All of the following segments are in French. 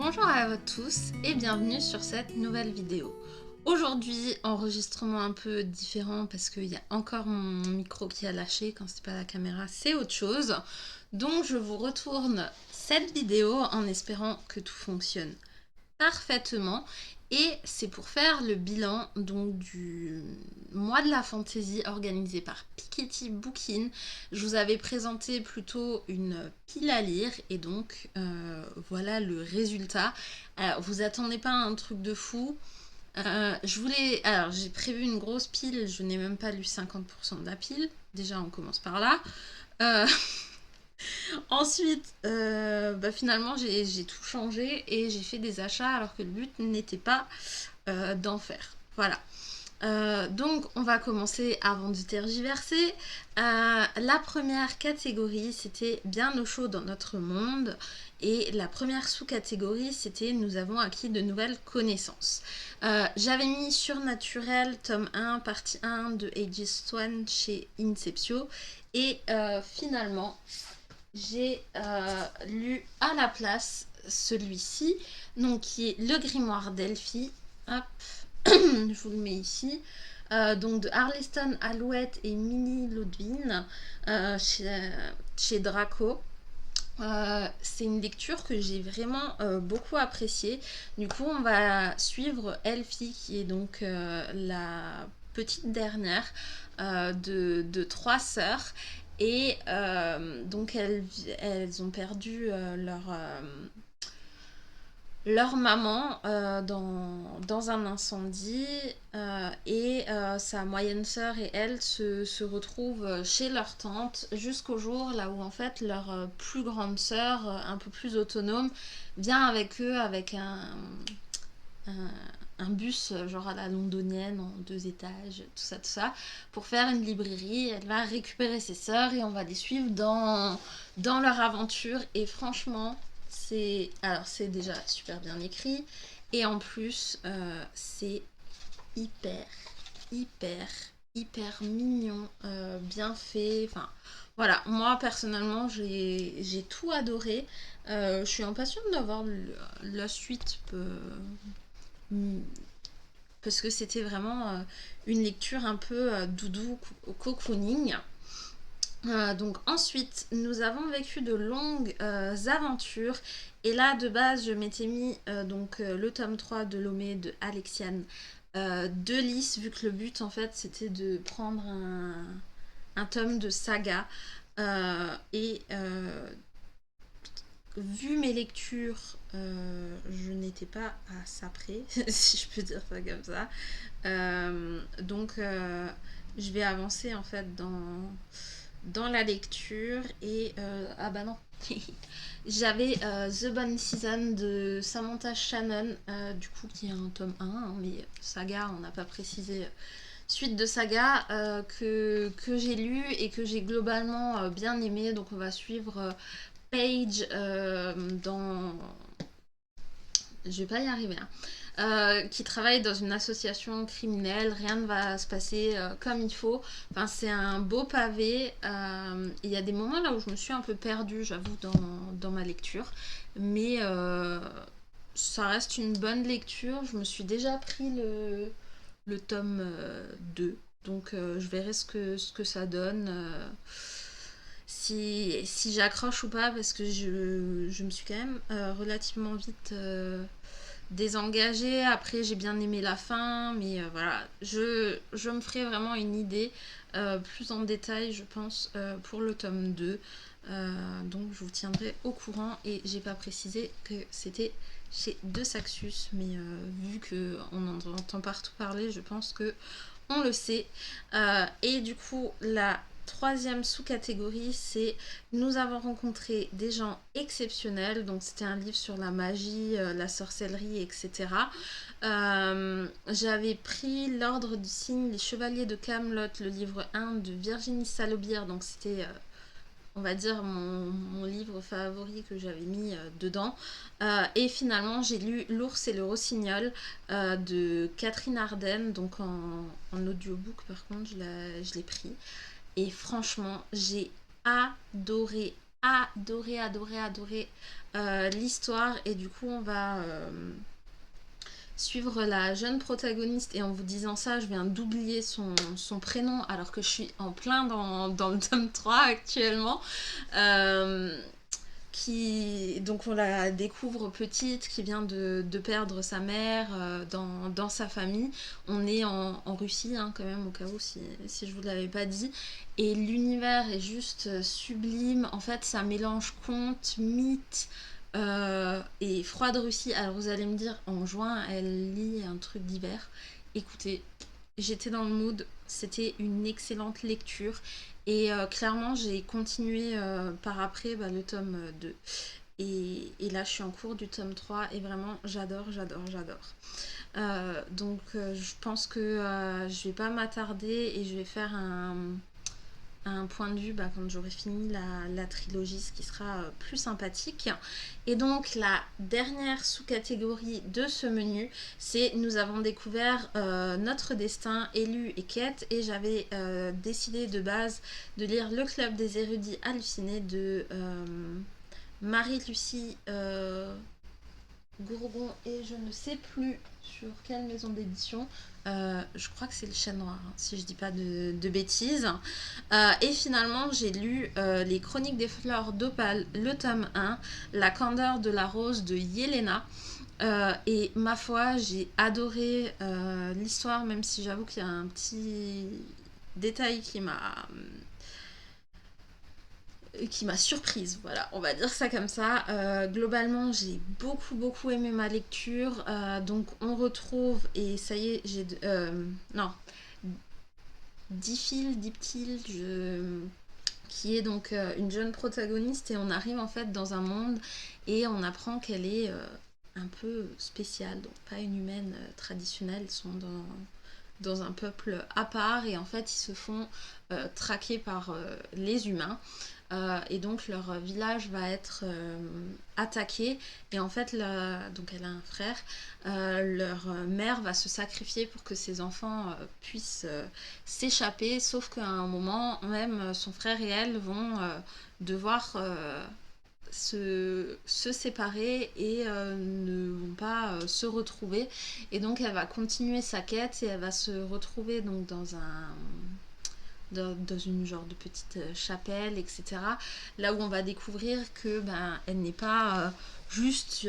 Bonjour à vous tous et bienvenue sur cette nouvelle vidéo. Aujourd'hui, enregistrement un peu différent parce qu'il y a encore mon micro qui a lâché. Quand c'est pas la caméra, c'est autre chose. Donc je vous retourne cette vidéo en espérant que tout fonctionne parfaitement. Et c'est pour faire le bilan donc du mois de la fantaisie organisé par Piketty Bookin. Je vous avais présenté plutôt une pile à lire et donc voilà le résultat. Alors vous attendez pas à un truc de fou. Alors j'ai prévu une grosse pile, je n'ai même pas lu 50% de la pile. Déjà on commence par là. Euh, Ensuite, finalement, j'ai tout changé et j'ai fait des achats alors que le but n'était pas d'en faire. Voilà. Donc, on va commencer avant de tergiverser. La première catégorie, c'était bien au chaud dans notre monde. Et la première sous-catégorie, c'était nous avons acquis de nouvelles connaissances. J'avais mis Surnaturel, tome 1, partie 1 de Aegis Swan chez Inceptio. Et finalement, j'ai lu à la place celui-ci, donc qui est Le Grimoire d'Elphie. Hop, je vous le mets ici. Donc de Arliston Alouette et Minnie Lodwin chez Draco. C'est une lecture que j'ai vraiment beaucoup appréciée. Du coup, on va suivre Elphie, qui est donc la petite dernière de trois sœurs. Et donc, elles ont perdu leur maman dans un incendie et sa moyenne sœur et elle se retrouvent chez leur tante jusqu'au jour là où en fait leur plus grande sœur, un peu plus autonome, vient avec eux avec un, un bus genre à la londonienne en 2 étages, tout ça, pour faire une librairie. Elle va récupérer ses sœurs et on va les suivre dans leur aventure. Et franchement, c'est déjà super bien écrit et en plus c'est hyper hyper hyper mignon, bien fait. Enfin voilà, moi personnellement j'ai tout adoré. Je suis impatiente d'avoir la suite parce que c'était vraiment une lecture un peu doudou, cocooning. Donc ensuite, nous avons vécu de longues aventures. Et là, de base, je m'étais mis le tome 3 de Lomé de Alexiane de Lys, vu que le but, en fait, c'était de prendre un tome de saga. Vu mes lectures, je n'étais pas à ça près, si je peux dire ça comme ça. Je vais avancer en fait dans la lecture et ah bah non j'avais The Bonne Season de Samantha Shannon, du coup qui est un tome 1 hein, mais saga on n'a pas précisé, suite de saga que j'ai lu et que j'ai globalement bien aimé. Donc on va suivre Paige je vais pas y arriver hein. Qui travaille dans une association criminelle, rien ne va se passer comme il faut. Enfin, c'est un beau pavé. Il y a des moments là où je me suis un peu perdue, j'avoue, dans ma lecture. Mais ça reste une bonne lecture. Je me suis déjà pris le tome 2. Donc je verrai ce que ça donne. Si j'accroche ou pas, parce que je me suis quand même relativement vite désengagée. Après, j'ai bien aimé la fin, mais voilà, je me ferai vraiment une idée plus en détail, je pense, pour le tome 2. Donc, je vous tiendrai au courant et j'ai pas précisé que c'était chez De Saxus, mais vu qu'on en entend partout parler, je pense que on le sait. Et du coup, la troisième sous-catégorie, c'est nous avons rencontré des gens exceptionnels. Donc c'était un livre sur la magie, la sorcellerie, etc. J'avais pris L'Ordre du Cygne, Les Chevaliers de Camelot, le livre 1 de Virginie Salobir. Donc c'était on va dire mon livre favori que j'avais mis dedans. Et finalement, j'ai lu L'Ours et le Rossignol de Catherine Ardenne, donc en audiobook par contre, je l'ai pris. Et franchement, j'ai adoré, adoré l'histoire. Et du coup, on va suivre la jeune protagoniste. Et en vous disant ça, je viens d'oublier son prénom alors que je suis en plein dans le tome 3 actuellement. Donc on la découvre petite, qui vient de perdre sa mère dans sa famille. On est en Russie, hein, quand même, au cas où, si je vous l'avais pas dit. Et l'univers est juste sublime. En fait, ça mélange conte, mythe et froide Russie. Alors vous allez me dire, en juin, elle lit un truc d'hiver. Écoutez, j'étais dans le mood, c'était une excellente lecture. Et clairement, j'ai continué par après le tome 2. Et là, je suis en cours du tome 3 et vraiment, j'adore. Donc, je pense que je vais pas m'attarder et je vais faire un point de vue quand j'aurai fini la trilogie, ce qui sera plus sympathique. Et donc la dernière sous-catégorie de ce menu, c'est nous avons découvert Notre Destin, Élu et Quête. Et j'avais décidé de base de lire Le Club des érudits hallucinés de Marie-Lucie Gourgon, et je ne sais plus sur quelle maison d'édition. Je crois que c'est le Chêne Noir, hein, si je dis pas de bêtises. Et finalement, j'ai lu Les Chroniques des Fleurs d'Opale, le tome 1, La Candeur de la Rose de Yelena. Et ma foi, j'ai adoré l'histoire, même si j'avoue qu'il y a un petit détail qui m'a surprise, voilà, on va dire ça comme ça. Globalement, j'ai beaucoup aimé ma lecture. Donc on retrouve, et ça y est, non, Diptyl, qui est donc une jeune protagoniste, et on arrive en fait dans un monde et on apprend qu'elle est un peu spéciale, donc pas une humaine traditionnelle. Ils sont dans un peuple à part, et en fait ils se font traquer par les humains. Et donc leur village va être attaqué, et en fait donc elle a un frère, leur mère va se sacrifier pour que ses enfants puissent s'échapper, sauf qu'à un moment même son frère et elle vont devoir se séparer et ne vont pas se retrouver. Et donc elle va continuer sa quête, et elle va se retrouver donc dans une genre de petite chapelle, etc. Là où on va découvrir que elle n'est pas juste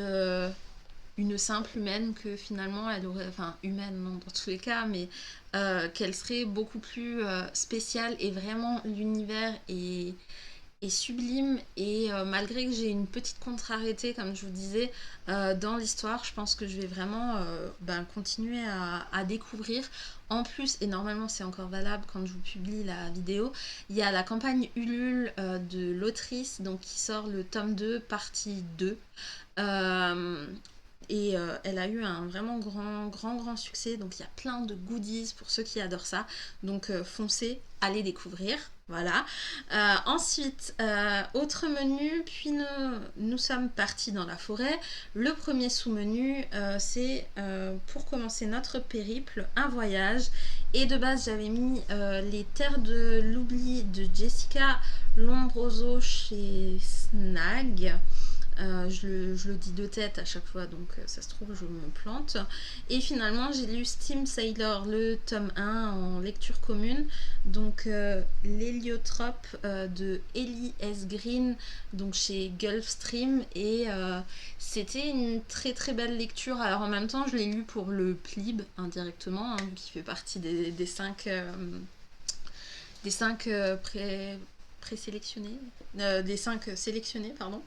une simple humaine, que finalement elle aurait, enfin humaine non dans tous les cas, mais qu'elle serait beaucoup plus spéciale. Et vraiment l'univers est sublime. Et malgré que j'ai une petite contrariété, comme je vous disais, dans l'histoire, je pense que je vais vraiment continuer à découvrir. En plus, et normalement c'est encore valable quand je vous publie la vidéo, il y a la campagne Ulule de l'autrice, donc qui sort le tome 2, partie 2. Et elle a eu un vraiment grand succès, donc il y a plein de goodies pour ceux qui adorent ça. Donc foncez, allez découvrir. Voilà. Ensuite, autre menu, puis nous sommes partis dans la forêt. Le premier sous-menu, c'est pour commencer notre périple, un voyage. Et de base, j'avais mis Les Terres de l'Oubli de Jessica Lombroso chez Snag. Je le dis de tête à chaque fois, donc ça se trouve je me plante. Et finalement j'ai lu Steam Sailor, le tome 1 en lecture commune, donc l'héliotrope de Ellie S. Green, donc chez Gulfstream. Et c'était une très belle lecture. Alors en même temps je l'ai lu pour le Plib indirectement, hein, qui fait partie des 5 présélectionnés, des 5 sélectionnés, pardon.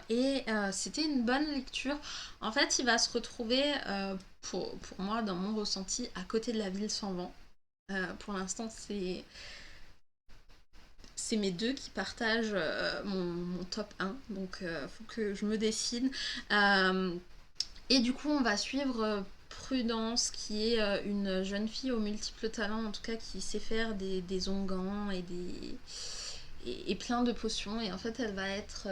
Et c'était une bonne lecture. En fait, il va se retrouver, pour moi, dans mon ressenti, à côté de La Ville sans vent. Pour l'instant, c'est mes deux qui partagent mon top 1. Donc, faut que je me décide. Et du coup, on va suivre Prudence, qui est une jeune fille aux multiples talents, en tout cas, qui sait faire des onguents et plein de potions. Et en fait, elle va être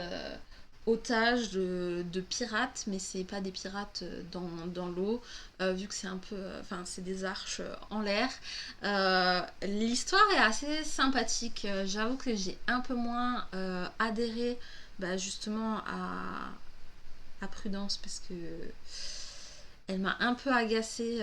otages de pirates, mais c'est pas des pirates dans l'eau, vu que c'est un peu, enfin c'est des arches en l'air. L'histoire est assez sympathique. J'avoue que j'ai un peu moins adhéré bah, justement à Prudence parce que elle m'a un peu agacée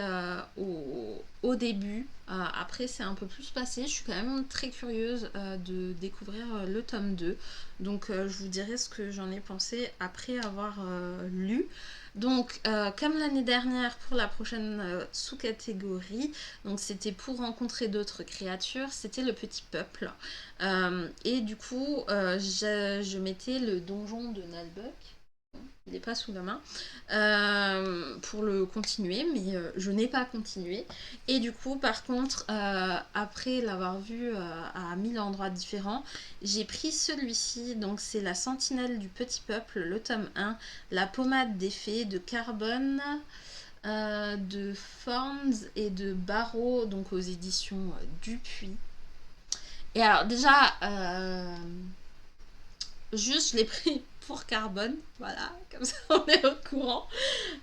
au début. Après, c'est un peu plus passé. Je suis quand même très curieuse de découvrir le tome 2. Donc, je vous dirai ce que j'en ai pensé après avoir lu. Donc, comme l'année dernière, pour la prochaine sous-catégorie, donc c'était pour rencontrer d'autres créatures, c'était le petit peuple. Et du coup, je mettais le donjon de Nalbuck. Il n'est pas sous la main, pour le continuer, mais je n'ai pas continué. Et du coup, par contre, après l'avoir vu à 1000 endroits différents, j'ai pris celui-ci, donc c'est La Sentinelle du Petit Peuple, le tome 1, La Pommade des Fées de Carbone, de Forns et de Barreau, donc aux éditions Dupuis. Et alors déjà, juste je l'ai pris pour Carbone, voilà, comme ça on est au courant.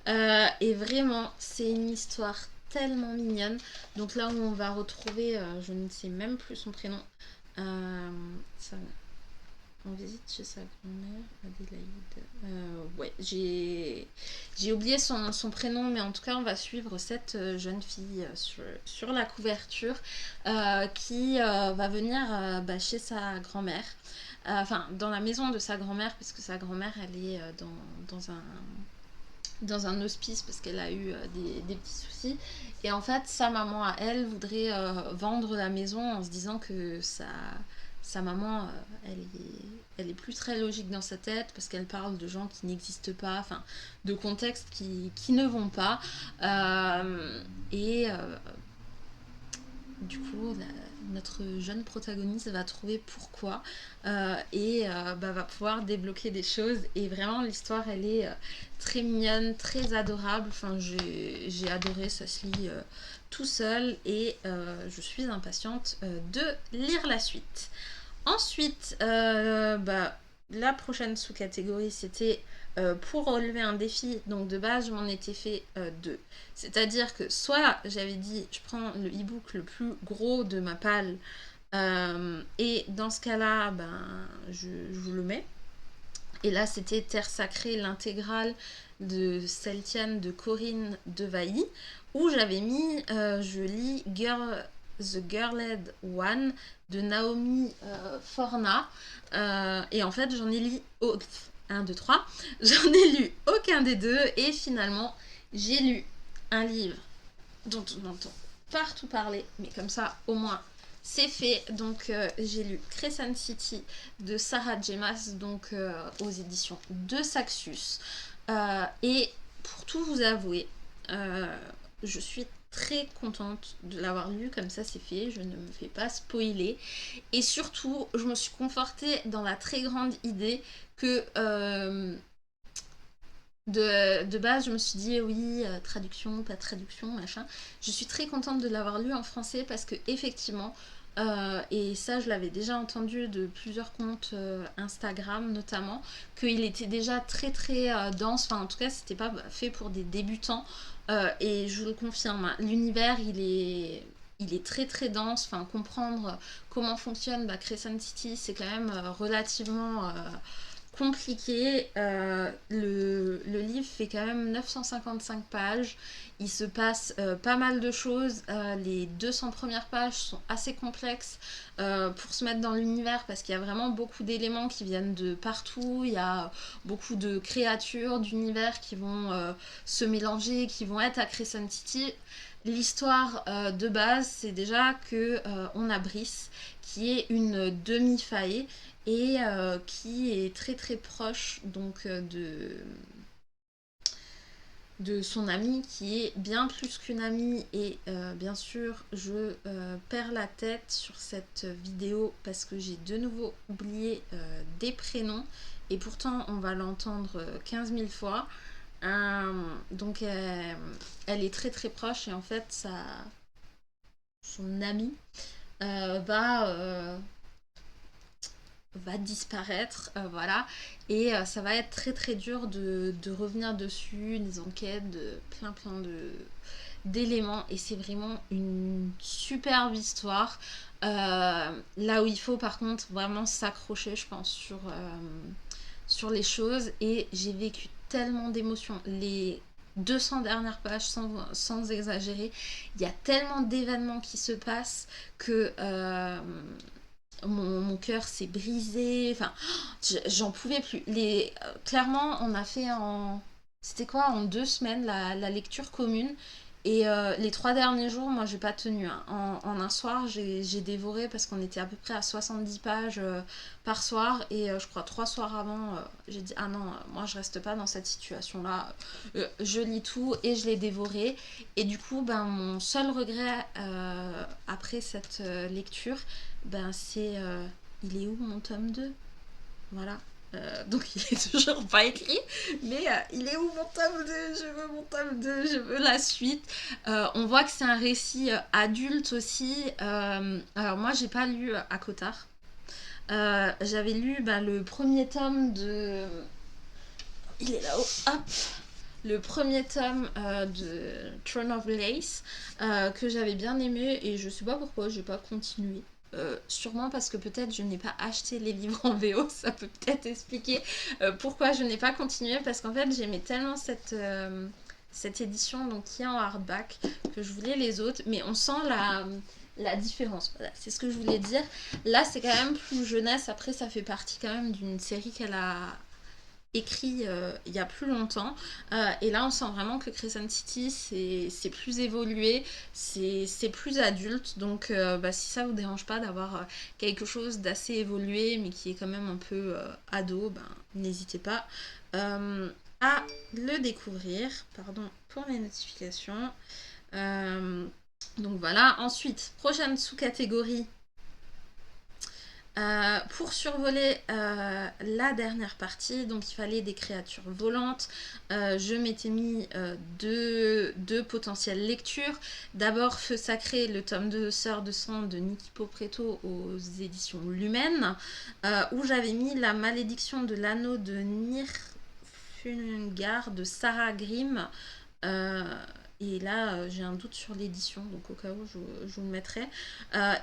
Et vraiment, c'est une histoire tellement mignonne. Donc là où on va retrouver, je ne sais même plus son prénom, ça, en visite chez sa grand-mère, Adélaïde. Ouais, j'ai oublié son prénom, mais en tout cas, on va suivre cette jeune fille sur la couverture qui va venir bah, chez sa grand-mère. Enfin, dans la maison de sa grand-mère, parce que sa grand-mère, elle est dans un hospice parce qu'elle a eu des petits soucis. Et en fait, sa maman à elle voudrait vendre la maison en se disant que sa maman, elle est plus très logique dans sa tête parce qu'elle parle de gens qui n'existent pas, enfin, de contextes qui ne vont pas. Et du coup, notre jeune protagoniste va trouver pourquoi et bah, va pouvoir débloquer des choses. Et vraiment, l'histoire, elle est très mignonne, très adorable. Enfin, j'ai adoré, ça se lit tout seul et je suis impatiente de lire la suite. Ensuite, bah, la prochaine sous-catégorie, c'était pour relever un défi. Donc de base, je m'en étais fait deux. C'est-à-dire que soit j'avais dit, je prends le e-book le plus gros de ma palle, et dans ce cas-là, ben, je vous le mets. Et là, c'était Terre Sacrée, l'intégrale de Celtiane de Corinne Devailly, où j'avais mis, je lis The Girled One de Naomi Forna. Et en fait, j'en ai lu 1, 2, 3. J'en ai lu aucun des deux. Et finalement, j'ai lu un livre dont on entend partout parler, mais comme ça, au moins, c'est fait. Donc, j'ai lu Crescent City de Sarah Jemas, donc aux éditions de Saxus. Et pour tout vous avouer, je suis très contente de l'avoir lu, comme ça c'est fait, je ne me fais pas spoiler. Et surtout, je me suis confortée dans la très grande idée que de base, je me suis dit oui, traduction, pas traduction, machin. Je suis très contente de l'avoir lu en français parce que effectivement, et ça je l'avais déjà entendu de plusieurs comptes Instagram notamment, qu'il était déjà très très dense. Enfin, en tout cas, c'était pas fait pour des débutants. Et je vous le confirme, hein, l'univers il est très très dense. Enfin, comprendre comment fonctionne Crescent City, c'est quand même relativement compliqué. Le livre fait quand même 955 pages. Il se passe pas mal de choses. Les 200 premières pages sont assez complexes pour se mettre dans l'univers parce qu'il y a vraiment beaucoup d'éléments qui viennent de partout. Il y a beaucoup de créatures d'univers qui vont se mélanger, qui vont être à Crescent City. L'histoire de base, c'est déjà que on a Brice qui est une demi-faée et qui est très très proche donc de son amie qui est bien plus qu'une amie. Et bien sûr je perds la tête sur cette vidéo parce que j'ai de nouveau oublié des prénoms et pourtant on va l'entendre 15 000 fois. Donc elle est très très proche et en fait son amie va va disparaître, voilà, et ça va être très très dur de revenir dessus, des enquêtes, de plein d'éléments, et c'est vraiment une superbe histoire. Là où il faut par contre vraiment s'accrocher, je pense, sur les choses, et j'ai vécu tellement d'émotions. Les 200 dernières pages, sans exagérer, il y a tellement d'événements qui se passent que mon cœur s'est brisé. Enfin, j'en pouvais plus. Clairement, on a fait en... C'était quoi? En 2 semaines, la lecture commune. Et les 3 derniers jours, moi, j'ai pas tenu, hein. En un soir, j'ai dévoré parce qu'on était à peu près à 70 pages par soir. Et je crois 3 soirs avant, j'ai dit, ah non, moi, je reste pas dans cette situation-là. Je lis tout et je l'ai dévoré. Et du coup, ben, mon seul regret après cette lecture, ben, c'est il est où mon tome 2? Voilà. Donc il est toujours pas écrit, mais il est où mon tome 2? Je veux mon tome 2, je veux la suite. On voit que c'est un récit adulte aussi. Alors moi j'ai pas lu à Cotard. J'avais lu le premier tome de... Il est là-haut, hop, le premier tome de Throne of Lace, que j'avais bien aimé, et je sais pas pourquoi j'ai pas continué. Sûrement parce que peut-être je n'ai pas acheté les livres en VO, ça peut peut-être expliquer pourquoi je n'ai pas continué, parce qu'en fait j'aimais tellement cette édition donc, qui est en hardback, que je voulais les autres, mais on sent la différence. Voilà, c'est ce que je voulais dire. Là c'est quand même plus jeunesse, après ça fait partie quand même d'une série qu'elle a écrit il y a plus longtemps, et là on sent vraiment que Crescent City c'est plus évolué, c'est plus adulte, donc si ça vous dérange pas d'avoir quelque chose d'assez évolué mais qui est quand même un peu ado, n'hésitez pas à le découvrir. Pardon pour les notifications. Donc voilà. Ensuite, prochaine sous-catégorie. Pour survoler la dernière partie, donc il fallait des créatures volantes. Je m'étais mis deux potentielles lectures. D'abord Feu Sacré, le tome 2 Sœur de sang de Niki Popreto aux éditions Lumen, où j'avais mis La malédiction de l'anneau de Nirfungar de Sarah Grimm. Et là, j'ai un doute sur l'édition, donc au cas où, je vous le mettrai.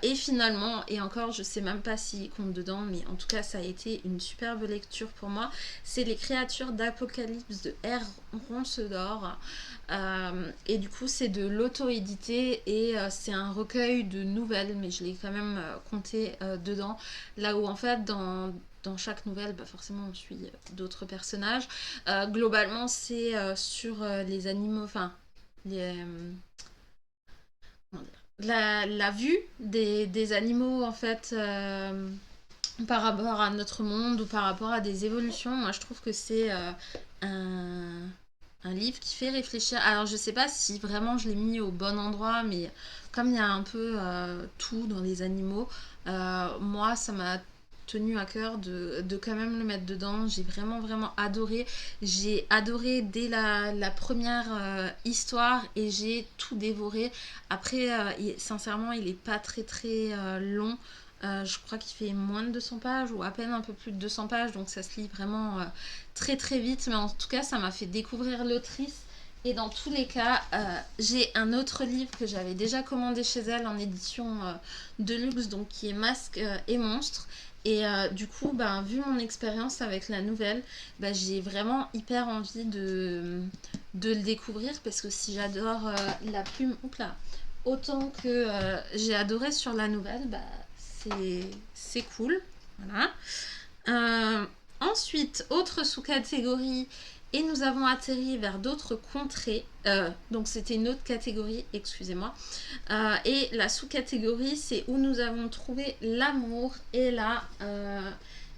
Et finalement, et encore, je sais même pas s'il compte dedans, mais en tout cas, ça a été une superbe lecture pour moi. C'est Les créatures d'Apocalypse de R. Ronsedor. Et du coup, c'est de l'auto-édité, et c'est un recueil de nouvelles, mais je l'ai quand même compté dedans. Là où, en fait, dans chaque nouvelle, forcément, on suit d'autres personnages. Globalement, c'est sur les animaux, enfin, la vue des animaux, en fait, par rapport à notre monde ou par rapport à des évolutions. Moi, je trouve que c'est un livre qui fait réfléchir. Alors, je sais pas si vraiment je l'ai mis au bon endroit, mais comme il y a un peu tout dans les animaux, moi, ça m'a tenu à cœur de quand même le mettre dedans. J'ai vraiment adoré. J'ai adoré dès la première histoire, et j'ai tout dévoré. Après, sincèrement, il est pas très long. Je crois qu'il fait moins de 200 pages, ou à peine un peu plus de 200 pages, donc ça se lit vraiment très vite. Mais en tout cas, ça m'a fait découvrir l'autrice. Et dans tous les cas, j'ai un autre livre que j'avais déjà commandé chez elle en édition de luxe, donc qui est Masques et Monstres. Et du coup, vu mon expérience avec la nouvelle, j'ai vraiment hyper envie de le découvrir, parce que si j'adore la plume, autant que j'ai adoré sur la nouvelle, c'est cool. Voilà. Ensuite, autre sous-catégorie, et nous avons atterri vers d'autres contrées. Donc c'était une autre catégorie, excusez-moi. Et la sous-catégorie, c'est où nous avons trouvé l'amour. Et là,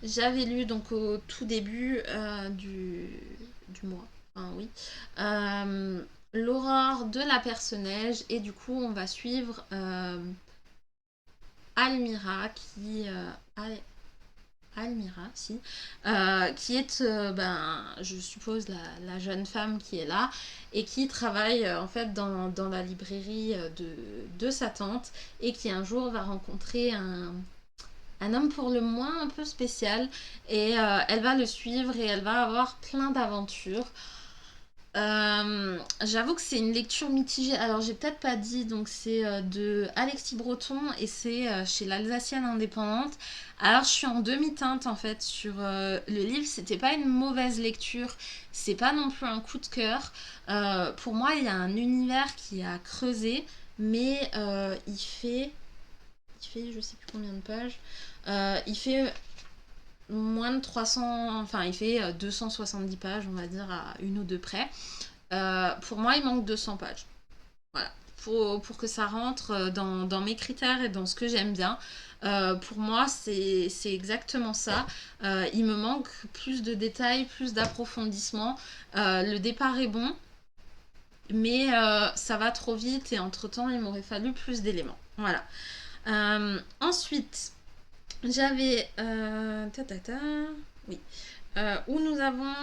j'avais lu donc au tout début du mois, enfin, oui, L'aurore de la Perce-Neige. Et du coup, on va suivre Almira qui... Almira, si, qui est, je suppose, la jeune femme qui est là, et qui travaille en fait dans la librairie de sa tante, et qui un jour va rencontrer un homme pour le moins un peu spécial. Et elle va le suivre et elle va avoir plein d'aventures. J'avoue que c'est une lecture mitigée. Alors, j'ai peut-être pas dit, donc c'est de Alexis Breton et c'est chez l'Alsacienne indépendante. Alors, je suis en demi-teinte en fait sur le livre. C'était pas une mauvaise lecture, c'est pas non plus un coup de cœur. Pour moi, il y a un univers qui a creusé, mais il fait je sais plus combien de pages. Il fait moins de 300, enfin, il fait 270 pages, on va dire, à une ou deux près. Pour moi, il manque 200 pages. Voilà. Pour que ça rentre dans mes critères et dans ce que j'aime bien. Pour moi, c'est exactement ça. Il me manque plus de détails, plus d'approfondissement. Le départ est bon, mais ça va trop vite et entre-temps, il m'aurait fallu plus d'éléments. Voilà. Ensuite, j'avais... oui. Où nous avons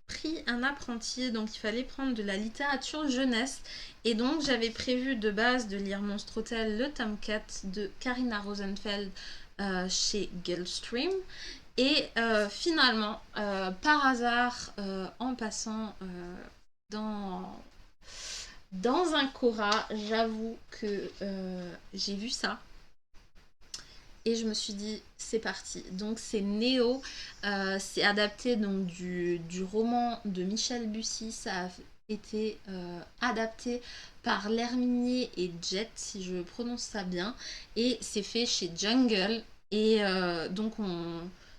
pris un apprenti, donc il fallait prendre de la littérature jeunesse. Et donc j'avais prévu de base de lire Monstre Hôtel, le tome 4 de Karina Rosenfeld chez Gulfstream. Et finalement, par hasard, en passant dans, dans un Cora, j'avoue que j'ai vu ça. Et je me suis dit, c'est parti. Donc c'est Néo, c'est adapté donc du roman de Michel Bussy. Ça a été adapté par L'Herminier et Jet, si je prononce ça bien. Et c'est fait chez Jungle. Et donc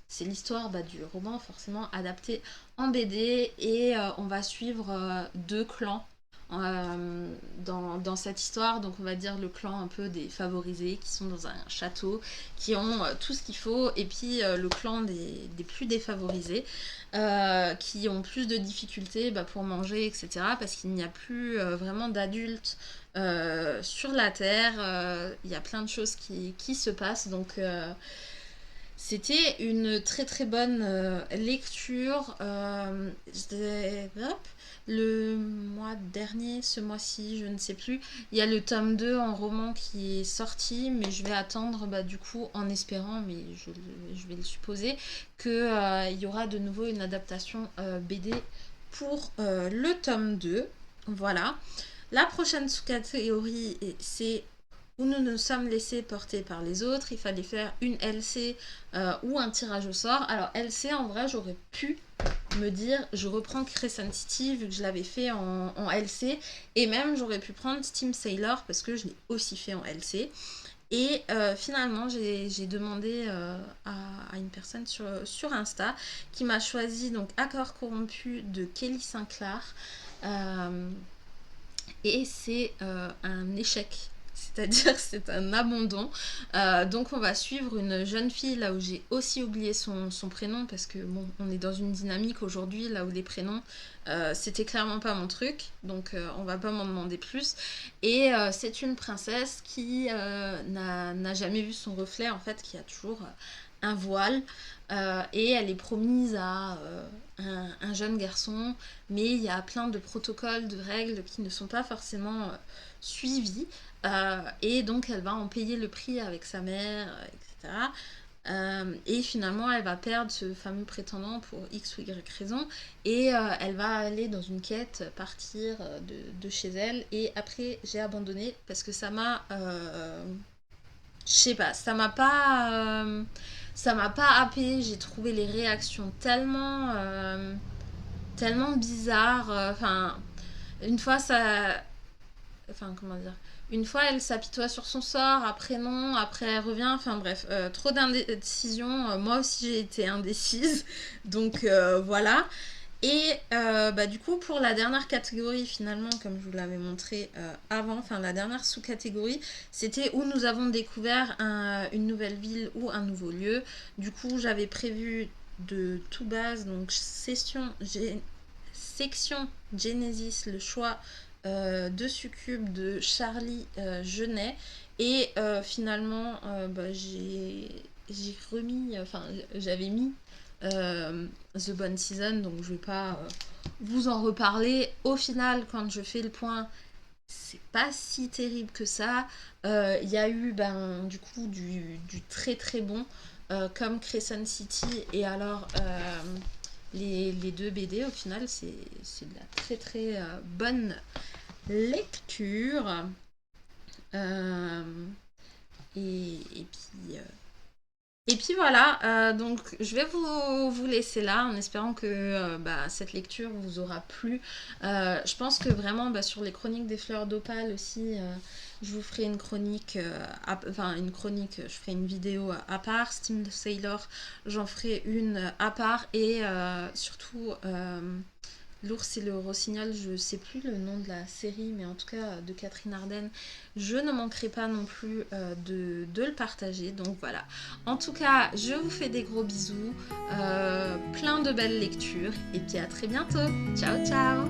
c'est l'histoire du roman forcément adapté en BD. Et on va suivre deux clans dans cette histoire. Donc on va dire le clan un peu des favorisés qui sont dans un château, qui ont tout ce qu'il faut, et puis le clan des plus défavorisés qui ont plus de difficultés pour manger, etc. Parce qu'il n'y a plus vraiment d'adultes sur la Terre. Il y a plein de choses qui se passent. Donc c'était une très très bonne lecture. Hop, le mois dernier, ce mois-ci, je ne sais plus, il y a le tome 2 en roman qui est sorti, mais je vais attendre du coup en espérant, mais je vais le supposer, qu'il y aura de nouveau une adaptation BD pour le tome 2. Voilà. La prochaine sous-catégorie, c'est où nous nous sommes laissés porter par les autres. Il fallait faire une LC ou un tirage au sort. Alors LC, en vrai, j'aurais pu me dire, je reprends Crescent City vu que je l'avais fait en LC. Et même, j'aurais pu prendre Steam Sailor parce que je l'ai aussi fait en LC. Et finalement, j'ai demandé à une personne sur Insta qui m'a choisi donc Accord corrompu de Kelly Sinclair. Et c'est un échec. C'est-à-dire c'est un abandon. Donc on va suivre une jeune fille, là où j'ai aussi oublié son prénom, parce que bon, on est dans une dynamique aujourd'hui, là où les prénoms, c'était clairement pas mon truc, donc on va pas m'en demander plus. Et c'est une princesse qui n'a jamais vu son reflet, en fait, qui a toujours un voile, et elle est promise à un jeune garçon, mais il y a plein de protocoles, de règles qui ne sont pas forcément suivis. Et donc elle va en payer le prix avec sa mère, etc. Et finalement elle va perdre ce fameux prétendant pour X ou Y raison. Et elle va aller dans une quête, partir de chez elle. Et après j'ai abandonné parce que ça m'a... je sais pas, ça m'a pas happé. J'ai trouvé les réactions tellement bizarres. Enfin, une fois ça... Enfin, comment dire, une fois elle s'apitoie sur son sort, après non, après elle revient, enfin bref, trop d'indécisions. Moi aussi j'ai été indécise, donc voilà. Et du coup, pour la dernière catégorie, finalement, comme je vous l'avais montré avant, enfin la dernière sous-catégorie, c'était où nous avons découvert une nouvelle ville ou un nouveau lieu. Du coup, j'avais prévu de tout base, donc section Genesis, le choix de Succube de Charlie Genet. Et finalement, j'ai remis, enfin j'avais mis The Bonne Season, donc je vais pas vous en reparler. Au final, quand je fais le point, c'est pas si terrible que ça. Il y a eu du coup du très très bon comme Crescent City et alors les deux BD au final c'est de la très très bonne lecture. Euh, et puis voilà, donc je vais vous laisser là en espérant que cette lecture vous aura plu. Je pense que vraiment sur les chroniques des fleurs d'opale aussi, je vous ferai une chronique, je ferai une vidéo à part. Steam Sailor, j'en ferai une à part et surtout L'ours et le rossignol, je sais plus le nom de la série, mais en tout cas de Catherine Arden, je ne manquerai pas non plus de le partager. Donc voilà. En tout cas, je vous fais des gros bisous, plein de belles lectures, et puis à très bientôt. Ciao ciao.